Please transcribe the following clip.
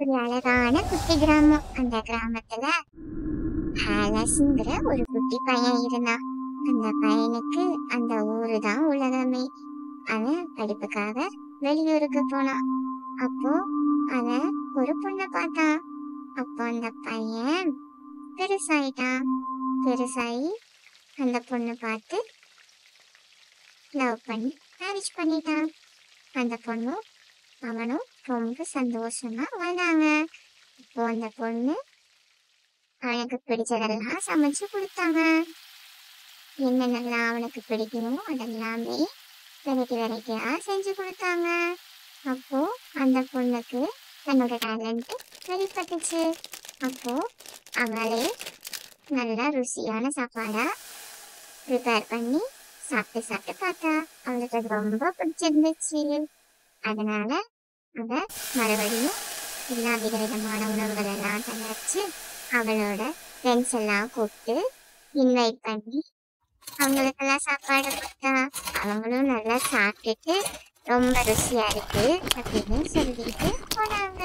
ஒரு அழகான குட்டி கிராமம். அந்த கிராமத்துல ஹாலஸ்ங்கிற ஒரு குட்டி பையன் இருந்தான். அந்த பையனுக்கு அந்த ஊரு தான் உலகமே. அவன் படிப்புக்காக வெளியூருக்கு போனான். அப்போ அவன் ஒரு பொண்ணை பார்த்தான். அப்போ அந்த பையன் பெருசாயிட்டான். பெருசாயி அந்த பொண்ணு பார்த்து லவ் பண்ணி மேரேஜ் பண்ணிட்டான். அந்த பொண்ணும் அவனும் ரொம்ப சந்தோஷமா வாழ்ந்தாங்க. இப்போ அந்த பொண்ணு அவனுக்கு பிடிச்சதெல்லாம் சமைச்சு கொடுத்தாங்க. என்னென்னலாம் அவனுக்கு பிடிக்குமோ அதெல்லாமே வெரைட்டி வெரைட்டியா செஞ்சு கொடுத்தாங்க. அப்போ அந்த பொண்ணுக்கு தன்னோட டேலண்ட் வெளிப்பட்டுச்சு. அப்போ அவளே நல்லா ருசியான சாப்பாடா ப்ரிப்பேர் பண்ணி சாப்பிட்டு சாப்பிட்டு பார்த்தா. அவளுக்கு அது ரொம்ப பிடிச்சிருந்துச்சு. அதனால அவ மறுபடியும் எல்லா விதவிதமான உணவுகள் எல்லாம் தயாரிச்சு அவளோட ஃப்ரெண்ட்ஸ் எல்லாம் கூப்பிட்டு இன்வைட் பண்ணி அவங்களுக்கெல்லாம் சாப்பாடு கொடுத்தா. அவங்களும் நல்லா சாப்பிட்டுட்டு ரொம்ப ருசியா இருக்கு அப்படின்னு சொல்லிட்டு போனாங்க.